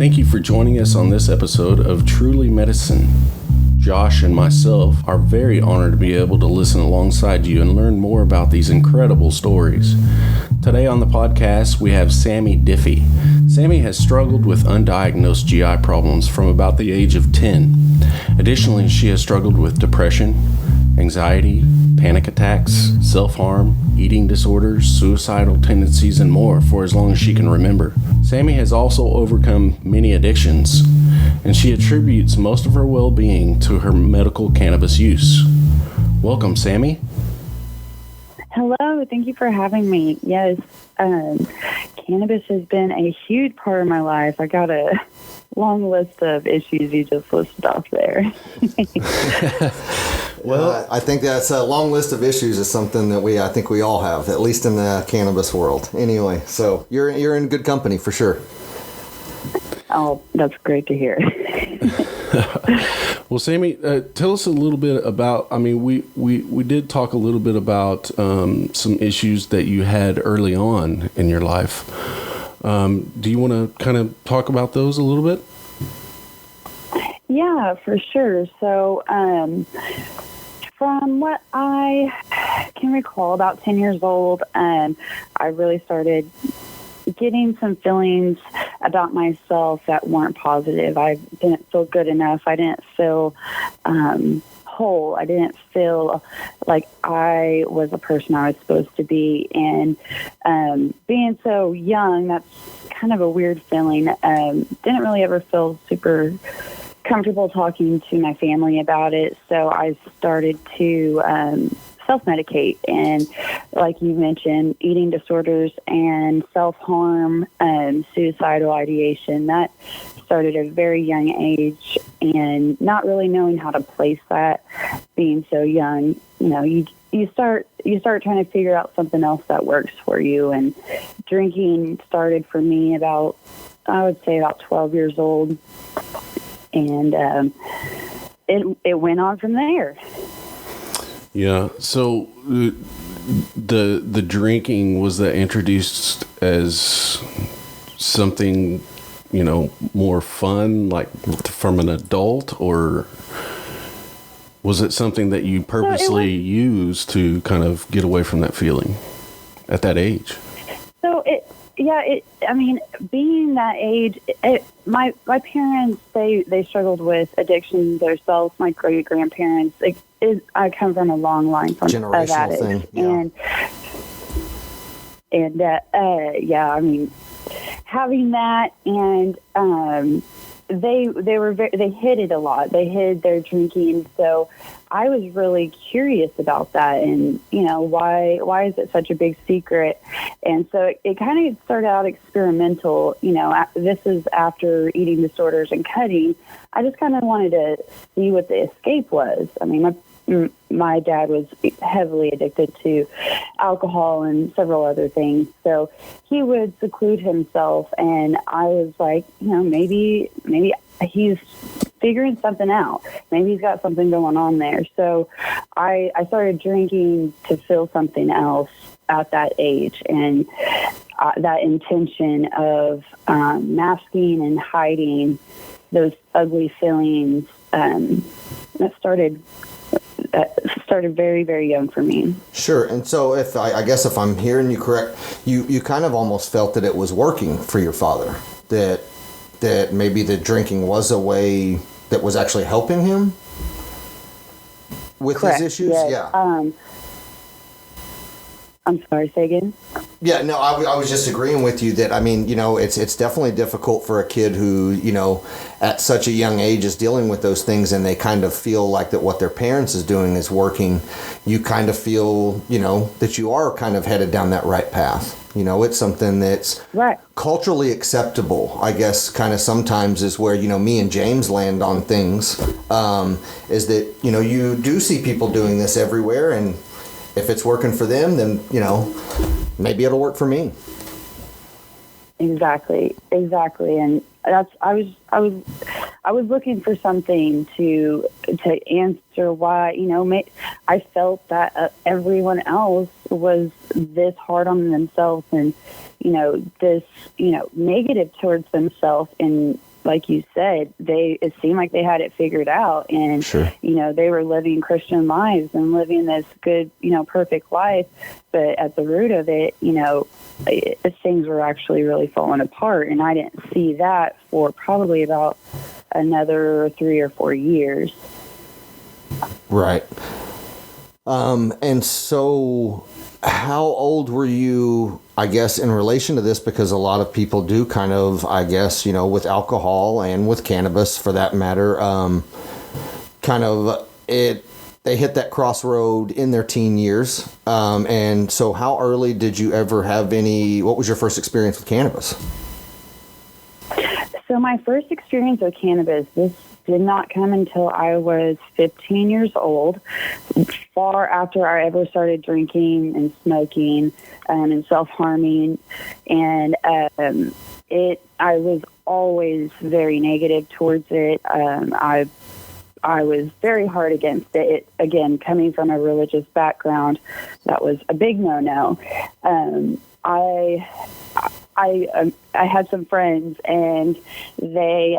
Thank you for joining us on this episode of Truly Medicine. Josh and myself are very honored to be able to listen alongside you and learn more about these incredible stories. Today on the podcast, we have Sami Diffee. Sami has struggled with undiagnosed GI problems from about the age of 10. Additionally, she has struggled with depression, anxiety, panic attacks, self-harm, eating disorders, suicidal tendencies, and more for as long as she can remember. Sami has also overcome many addictions, and she attributes most of her well-being to her medical cannabis use. Welcome, Sami. Hello, thank you for having me. Yes, cannabis has been a huge part of my life. I got a long list of issues you just listed off there. Well, I think that's a long list of issues is something that I think we all have, at least in the cannabis world. Anyway, so you're in good company for sure. Oh, that's great to hear. Well, Sami, tell us a little bit about, we did talk a little bit about some issues that you had early on in your life. Do you want to kind of talk about those a little bit? Yeah, for sure. So, from what I can recall, about 10 years old, I really started getting some feelings about myself that weren't positive. I didn't feel good enough. I didn't feel whole. I didn't feel like I was a person I was supposed to be. And being so young, that's kind of a weird feeling. Didn't really ever feel super comfortable talking to my family about it. So I started to self-medicate, and like you mentioned, eating disorders and self-harm, suicidal ideation, that started at a very young age, and not really knowing how to place that, being so young, you start trying to figure out something else that works for you. And drinking started for me about 12 years old, and it went on from there. Yeah. So the drinking, was that introduced as something, more fun, like from an adult, or was it something that you purposely used to kind of get away from that feeling at that age? So being that age, my parents, they struggled with addiction themselves. My great grandparents, I come from a long line of addicts, thing. Yeah. and having that, and they hid it a lot. They hid their drinking, so I was really curious about that, and why is it such a big secret? And so it kind of started out experimental. This is after eating disorders and cutting. I just kind of wanted to see what the escape was. My dad was heavily addicted to alcohol and several other things, so he would seclude himself, and I was like, maybe he's figuring something out. Maybe he's got something going on there. So I started drinking to feel something else at that age, and that intention of masking and hiding those ugly feelings, that started very, very young for me. Sure. And so if if I'm hearing you correct, you kind of almost felt that it was working for your father, that maybe the drinking was a way that was actually helping him with Correct. his issues? Yes. Yeah. I'm sorry, say again? Yeah, no, I was just agreeing with you that, it's definitely difficult for a kid who, at such a young age is dealing with those things, and they kind of feel like that what their parents is doing is working. You kind of feel, that you are kind of headed down that right path. It's something that's right. Culturally acceptable, I guess, kind of sometimes is where, me and James land on things, is that, you do see people doing this everywhere, and if it's working for them, then, maybe it'll work for me. Exactly. And I was looking for something to answer why, I felt that everyone else was this hard on themselves, and, this, negative towards themselves, and like you said, it seemed like they had it figured out, and Sure. they were living Christian lives and living this good, perfect life. But at the root of it, things were actually really falling apart, and I didn't see that for probably about another 3 or 4 years. Right. And so how old were you, I guess, in relation to this? Because a lot of people do kind of, I guess, with alcohol and with cannabis for that matter, they hit that crossroad in their teen years. And so how early did you ever have what was your first experience with cannabis? So my first experience with cannabis, this did not come until I was 15 years old, far after I ever started drinking and smoking and self-harming. And I was always very negative towards it. I was very hard against it. Again, coming from a religious background, that was a big no-no. I had some friends, and they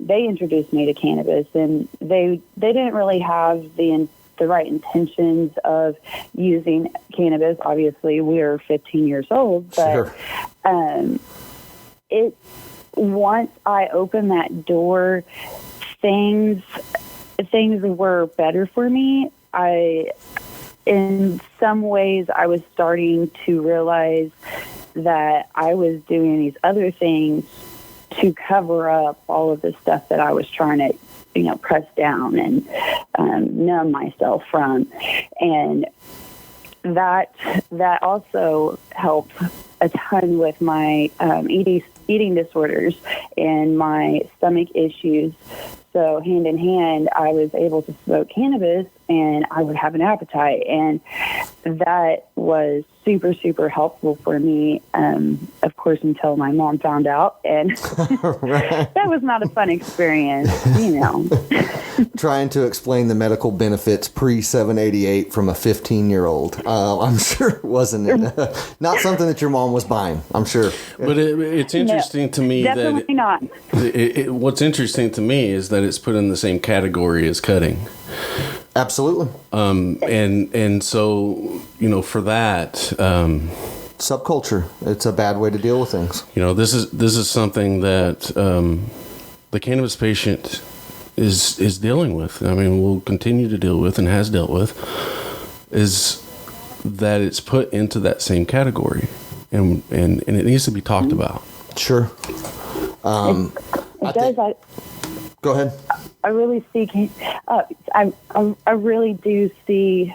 introduced me to cannabis, and they didn't really have the right intentions of using cannabis. Obviously, we were 15 years old, but Sure. Once I opened that door, things were better for me. In some ways, I was starting to realize that I was doing these other things to cover up all of the stuff that I was trying to, press down and numb myself from. And that also helped a ton with my eating disorders and my stomach issues. So hand in hand, I was able to smoke cannabis, and I would have an appetite. And that was super, super helpful for me, of course, until my mom found out. And that was not a fun experience, Trying to explain the medical benefits pre-788 from a 15-year-old. I'm sure it wasn't not something that your mom was buying, I'm sure. But it's interesting to me definitely not. What's interesting to me is that it's put in the same category as cutting. Absolutely. And so, for that, subculture, it's a bad way to deal with things. This is something that the cannabis patient is dealing with. I mean, will continue to deal with and has dealt with, is that it's put into that same category, and it needs to be talked about. Sure. It does. Go ahead. I really see. I really do see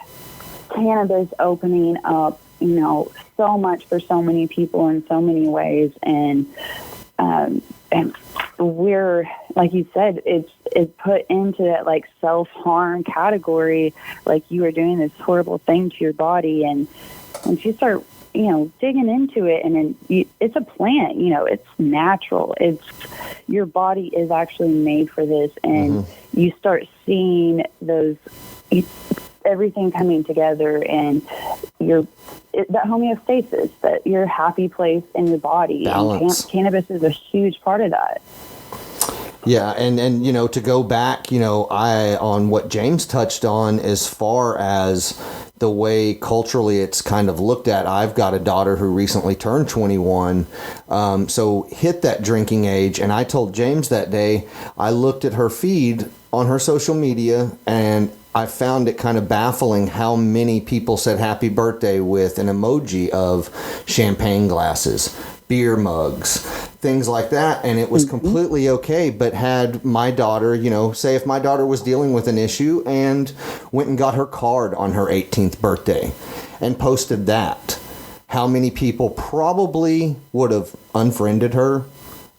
cannabis opening up, so much for so many people in so many ways, and we're, like you said, it's put into that like self-harm category, like you are doing this horrible thing to your body, and once you start digging into it, and then it's a plant, it's natural. Your body is actually made for this, and you start seeing everything coming together, and that homeostasis, that your happy place in your body. Balance. And cannabis is a huge part of that. Yeah, and to go back, on what James touched on as far as the way culturally it's kind of looked at. I've got a daughter who recently turned 21, so hit that drinking age, and I told James that day, I looked at her feed on her social media, and I found it kind of baffling how many people said happy birthday with an emoji of champagne glasses, beer mugs, things like that, and it was completely okay. But had my daughter, say if my daughter was dealing with an issue and went and got her card on her 18th birthday and posted that, how many people probably would have unfriended her,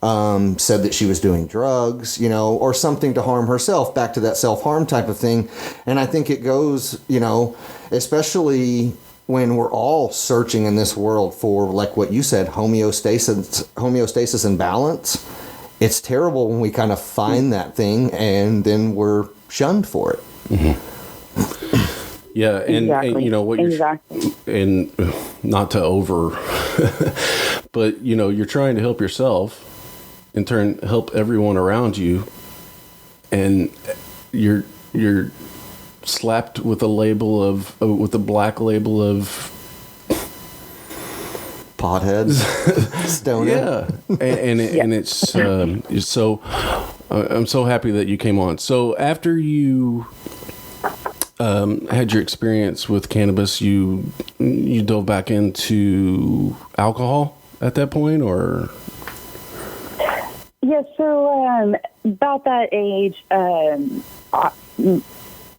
said that she was doing drugs, or something to harm herself, back to that self-harm type of thing. And I think it goes, especially when we're all searching in this world for, like what you said, homeostasis and balance. It's terrible when we kind of find that thing and then we're shunned for it. Mm-hmm. Yeah, and what you're and not to over, but you're trying to help yourself, in turn help everyone around you, and you're slapped with a label of with a black label of potheads, stoner. Yeah, and it's so. I'm so happy that you came on. So after you had your experience with cannabis, you dove back into alcohol at that point, or? Yeah, so about that age,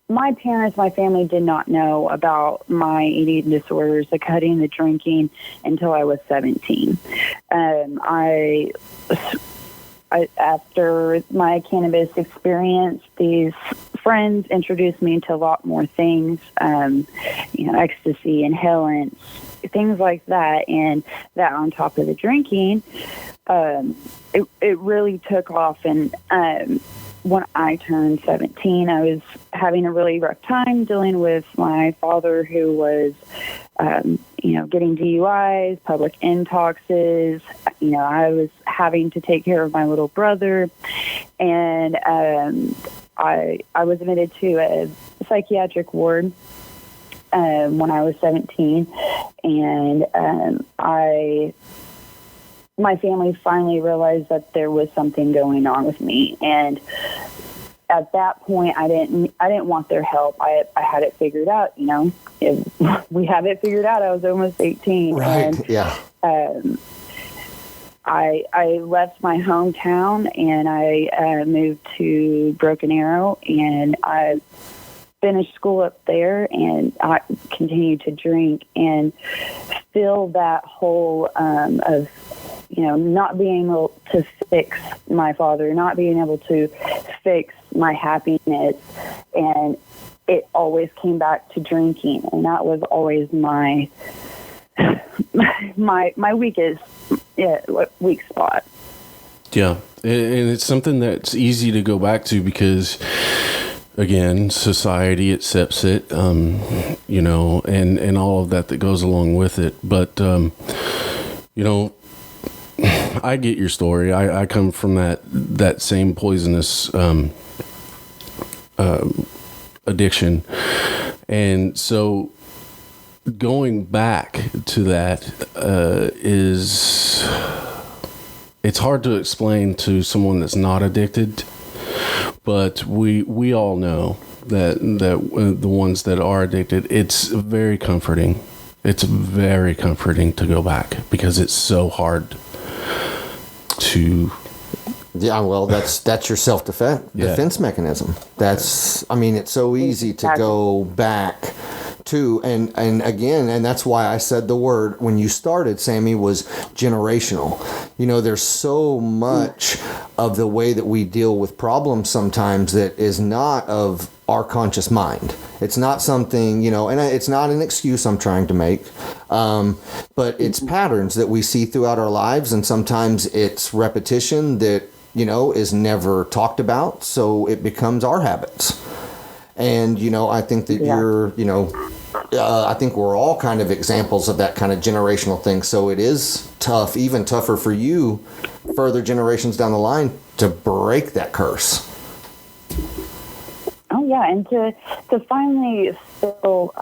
my parents, my family did not know about my eating disorders, the cutting, the drinking, until I was 17. After my cannabis experience, these friends introduced me to a lot more things, ecstasy, inhalants, things like that. And that on top of the drinking, it really took off. And when I turned 17, I was having a really rough time dealing with my father, who was, getting DUIs, public intoxes. I was having to take care of my little brother, and I was admitted to a psychiatric ward when I was 17, and my family finally realized that there was something going on with me. And at that point, I didn't want their help. I had it figured out, we have it figured out. I was almost 18. Right. And, yeah. I left my hometown and I moved to Broken Arrow, and I finished school up there, and I continued to drink and fill that hole of not being able to fix my father, not being able to fix my happiness. And it always came back to drinking. And that was always my weakest, weak spot. Yeah. And it's something that's easy to go back to because, again, society accepts it, and all of that goes along with it. But, I get your story. I come from that same poisonous addiction. And so going back to that it's hard to explain to someone that's not addicted, but we all know that the ones that are addicted, it's very comforting. It's very comforting to go back because it's so hard to. Yeah, well, that's your self-defense mechanism. It's so easy to go back to, and again, and that's why I said the word when you started, Sami, was generational. There's so much of the way that we deal with problems sometimes that is not of our conscious mind. It's not something, and it's not an excuse I'm trying to make, but it's patterns that we see throughout our lives, and sometimes it's repetition that, is never talked about, so it becomes our habits. And, I think that you're, I think we're all kind of examples of that kind of generational thing. So it is tough, even tougher for you further generations down the line to break that curse. Oh yeah, and to finally feel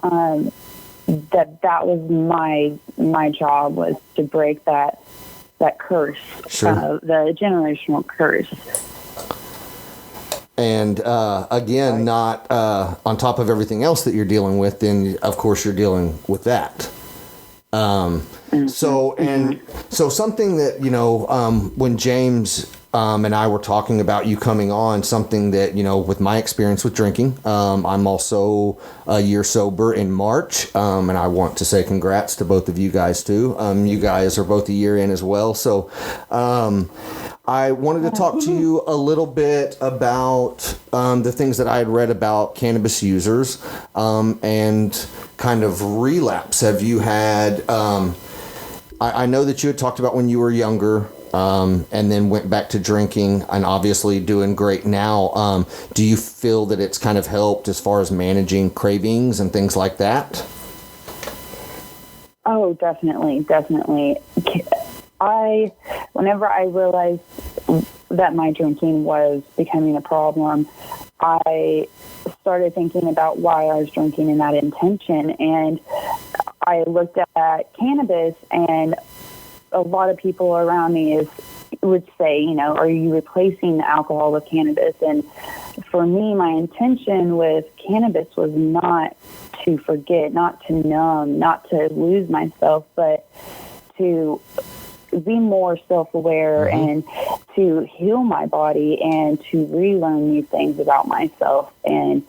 that was my job, was to break that curse, sure. The generational curse. And again, not on top of everything else that you're dealing with, then of course you're dealing with that. So something that, when James and I were talking about you coming on, something that, with my experience with drinking, I'm also a year sober in March, and I want to say congrats to both of you guys too. You guys are both a year in as well. So I wanted to talk to you a little bit about the things that I had read about cannabis users and kind of relapse. Have you had, I know that you had talked about when you were younger, and then went back to drinking, and obviously doing great now. Do you feel that it's kind of helped as far as managing cravings and things like that? Oh, definitely. whenever I realized that my drinking was becoming a problem, I started thinking about why I was drinking in that intention. And I looked at cannabis, and a lot of people around me would say, are you replacing the alcohol with cannabis? And for me, my intention with cannabis was not to forget, not to numb, not to lose myself, but to be more self-aware and to heal my body and to relearn new things about myself. And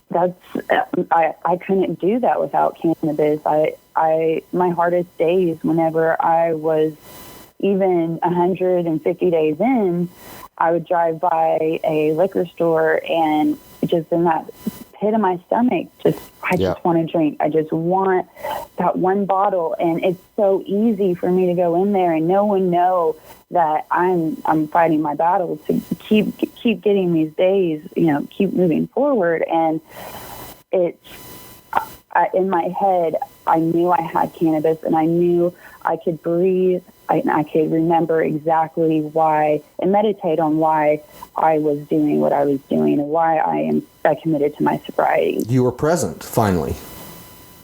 that's I couldn't do that without cannabis. My hardest days, whenever I was even 150 days in, I would drive by a liquor store, and just in that pit of my stomach, I just want to drink. I just want that one bottle. And it's so easy for me to go in there and no one know that I'm fighting my battle to keep getting these days, keep moving forward. And in my head, I knew I had cannabis, and I knew I could breathe. I could remember exactly why and meditate on why I was doing what I was doing and why I committed to my sobriety. You were present, finally.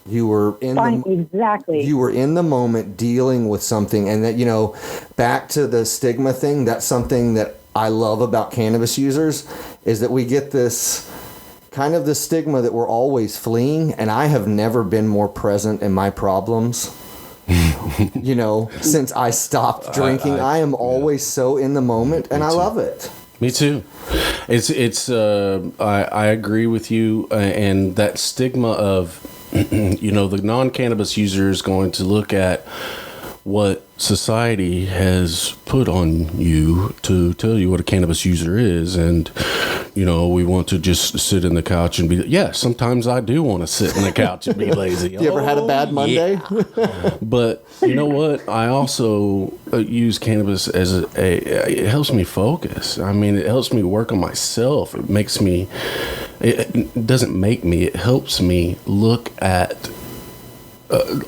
You were exactly. You were in the moment dealing with something, and that, back to the stigma thing, that's something that I love about cannabis users, is that we get this kind of the stigma that we're always fleeing, and I have never been more present in my problems. Since I stopped drinking, I am always so in the moment, and I love it. Me too. I agree with you, and that stigma of, the non-cannabis user is going to look at what society has put on you to tell you what a cannabis user is, and we want to just sit in the couch and be, sometimes I do want to sit in the couch and be lazy. You ever had a bad Monday? Yeah. But you know what? I also use cannabis as it helps me focus. I mean, it helps me work on myself. It doesn't make me, it helps me look at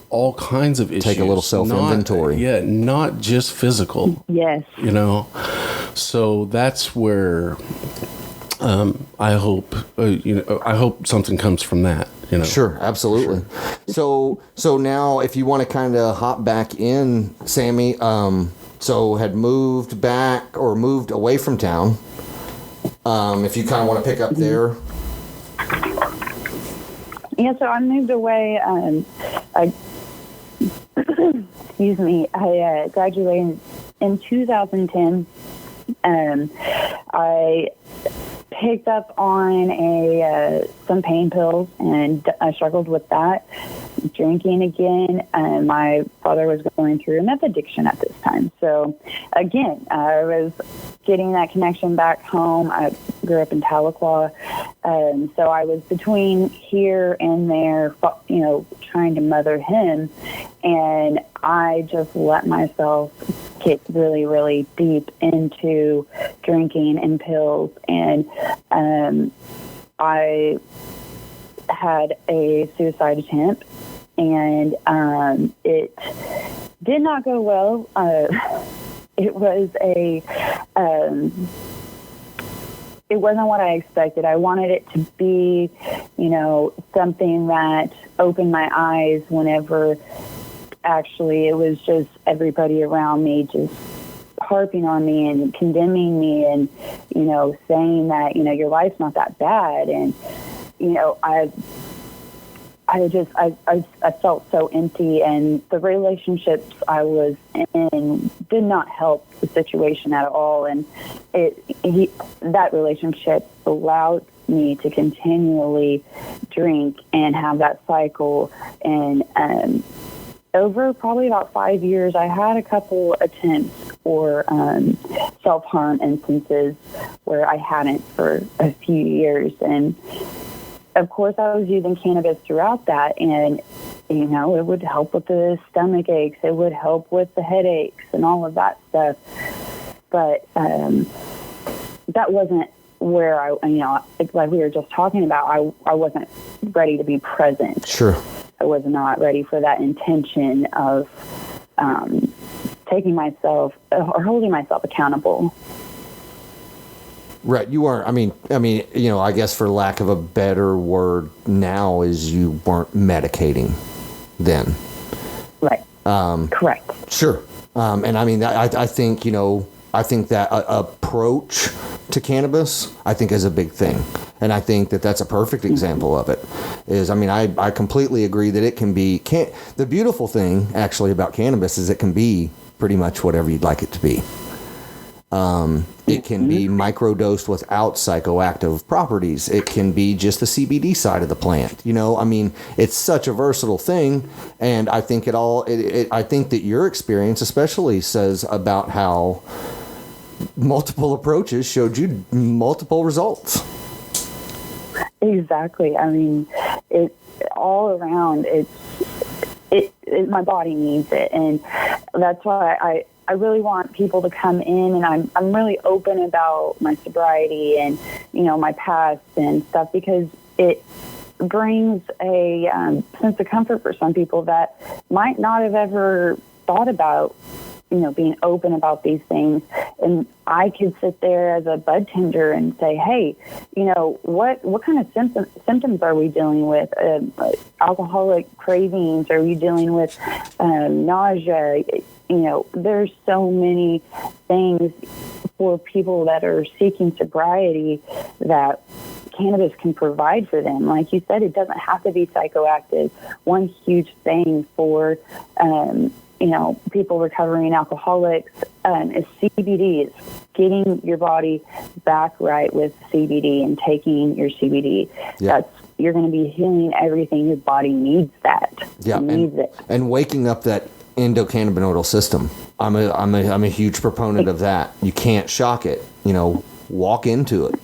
all kinds of issues. Take a little self-inventory. Not just physical. Yes. So that's where I hope something comes from that. Sure, absolutely. Sure. So now, if you want to kind of hop back in, Sami, so had moved back or moved away from town. If you kind of want to pick up there. Yeah, so I moved away. Excuse me. I graduated in 2010. I picked up on some pain pills, and I struggled with that. Drinking again. My father was going through a meth addiction at this time. So, again, I was getting that connection back home. I grew up in Tahlequah. So I was between here and there, trying to mother him. And I just let myself get really, really deep into drinking and pills. And I had a suicide attempt, and it did not go well. It was it wasn't what I expected. I wanted it to be, something that opened my eyes, whenever actually it was just everybody around me just harping on me and condemning me and, saying that, your life's not that bad. And, I felt so empty, and the relationships I was in did not help the situation at all. And that relationship allowed me to continually drink and have that cycle. And over probably about 5 years, I had a couple attempts for self-harm instances where I hadn't for a few years. And of course, I was using cannabis throughout that, and, it would help with the stomach aches. It would help with the headaches and all of that stuff. But that wasn't where like we were just talking about, I wasn't ready to be present. Sure. I was not ready for that intention of taking myself or holding myself accountable. Right. You weren't, I guess for lack of a better word now is you weren't medicating then. Right. Correct. Sure. And I think, I think that approach to cannabis, I think is a big thing. And I think that that's a perfect example of it is, I completely agree that it can be, the beautiful thing actually about cannabis is it can be pretty much whatever you'd like it to be. It can be microdosed without psychoactive properties. It can be just the CBD side of the plant. It's such a versatile thing, and I think I think that your experience especially says about how multiple approaches showed you multiple results. Exactly. It all around. My body needs it, and that's why I really want people to come in, and I'm really open about my sobriety and, my past and stuff, because it brings a sense of comfort for some people that might not have ever thought about, being open about these things. And I could sit there as a bud tender and say, hey, what kind of symptoms are we dealing with? Alcoholic cravings? Are we dealing with nausea? There's so many things for people that are seeking sobriety that cannabis can provide for them. Like you said, it doesn't have to be psychoactive. One huge thing for, people recovering alcoholics is CBDs. Getting your body back right with CBD and taking your CBD. Yeah. You're going to be healing everything. Your body needs that. Yeah, it needs it. And waking up that endocannabinoidal system. I'm a huge proponent of that. You can't shock it. Walk into it.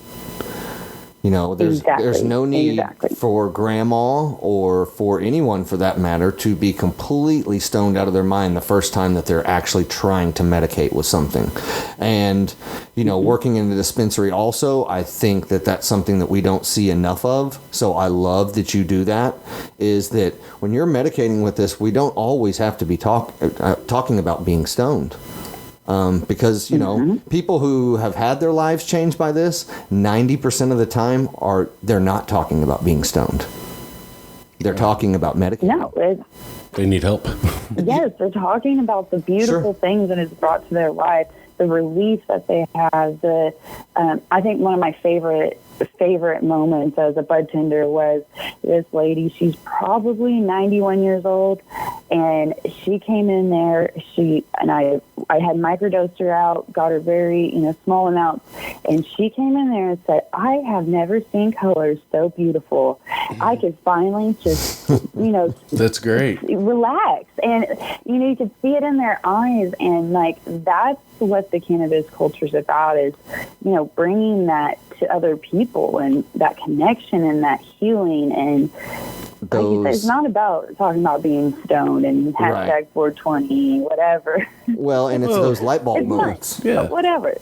There's no need for grandma or for anyone for that matter to be completely stoned out of their mind the first time that they're actually trying to medicate with something. And, working in the dispensary also, I think that that's something that we don't see enough of. So I love that you do that, is that when you're medicating with this, we don't always have to be talking about being stoned. Because, people who have had their lives changed by this, 90% of the time they're not talking about being stoned. They're talking about medicating. No, they need help. Yes, they're talking about the beautiful things that it's brought to their life, the relief that they have. I think one of my favorite moments as a bud tender was this lady. She's probably 91 years old, and she came in there. I had microdosed her out, got her very small amounts, and she came in there and said, "I have never seen colors so beautiful. I could finally just that's great, relax." And you could see it in their eyes, and that's what the cannabis culture is about, is bringing that to other people and that connection and that healing. And like you said, it's not about talking about being stoned and hashtag 420, whatever. Well, and it's those light bulb moments. Yeah, whatever.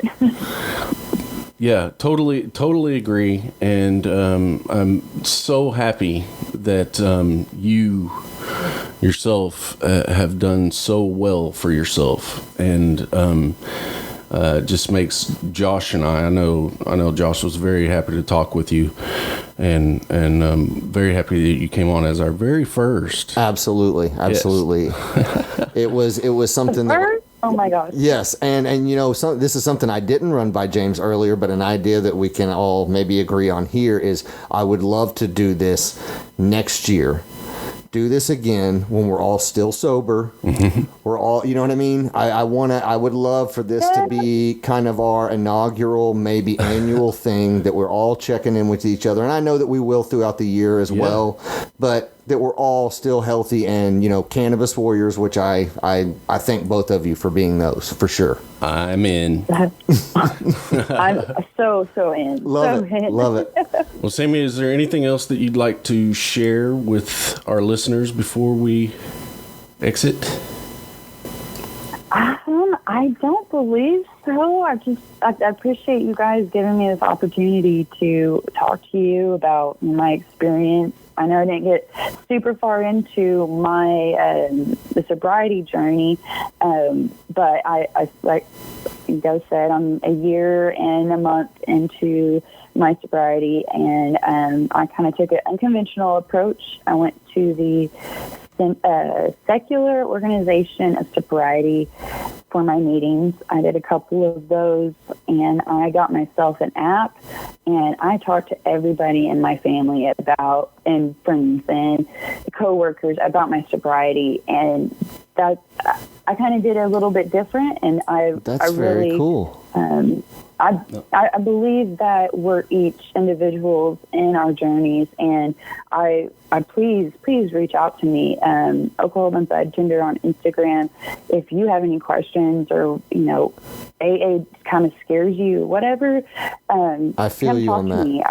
Yeah, totally agree. And I'm so happy that you yourself have done so well for yourself, and just makes Josh and I know Josh was very happy to talk with you, and very happy that you came on as our very first. Absolutely. Yes. It was something that. Oh my gosh. Yes, and this is something I didn't run by James earlier, but an idea that we can all maybe agree on here is I would love to do this next year. Do this again when we're all still sober. Mm-hmm. We're all, you know what I mean? I would love for this to be kind of our inaugural, maybe annual thing that we're all checking in with each other. And I know that we will throughout the year as well, but that we're all still healthy and, cannabis warriors, which I thank both of you for being those, for sure. I'm in. I'm so in. Love it. Well, Sami, is there anything else that you'd like to share with our listeners before we exit? I don't believe so. I appreciate you guys giving me this opportunity to talk to you about my experience I know I didn't get super far into my the sobriety journey, but I like you guys said, I'm a year and a month into my sobriety, and I kind of took an unconventional approach. I went to the secular organization of sobriety for my meetings. I did a couple of those, and I got myself an app, and I talked to everybody in my family about, and friends and coworkers about my sobriety, and that I kind of did a little bit different, and That's I really, very cool. I believe that we're each individuals in our journeys, and I please reach out to me, Oklahoma Budtender on Instagram, if you have any questions, or AA kind of scares you, whatever. I feel you on that. Me.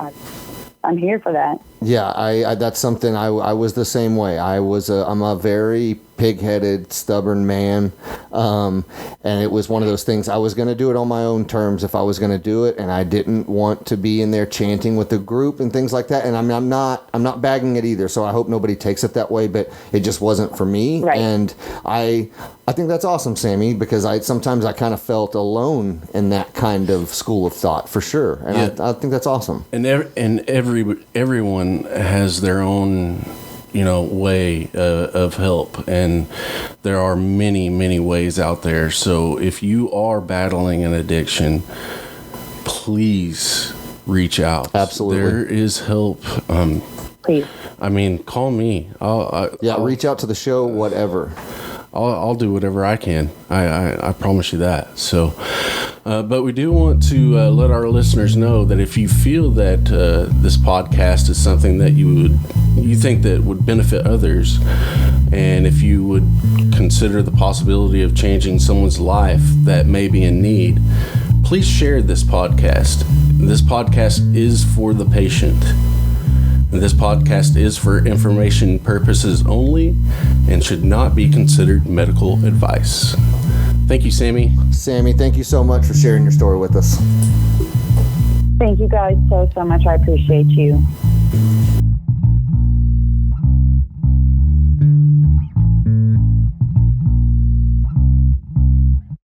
I'm here for that. Yeah, I that's something I was the same way. I'm a very pig-headed, stubborn man, and it was one of those things. I was going to do it on my own terms if I was going to do it, and I didn't want to be in there chanting with the group and things like that. And I mean, I'm not bagging it either, so I hope nobody takes it that way. But it just wasn't for me, right. And I think that's awesome, Sammy, because sometimes I kind of felt alone in that kind of school of thought, for sure, and yeah. I think that's awesome. And everyone has their own way of help, and there are many ways out there. So if you are battling an addiction, please reach out. Absolutely, there is help. Please, I mean, call me. I'll reach out to the show, whatever. I'll do whatever I can. I promise you that. So, but we do want to let our listeners know that if you feel that this podcast is something that you think that would benefit others, and if you would consider the possibility of changing someone's life that may be in need, please share this podcast. This podcast is for the patient. This podcast is for information purposes only and should not be considered medical advice. Thank you, Sammy. Sammy, thank you so much for sharing your story with us. thank you guys so much. I appreciate you.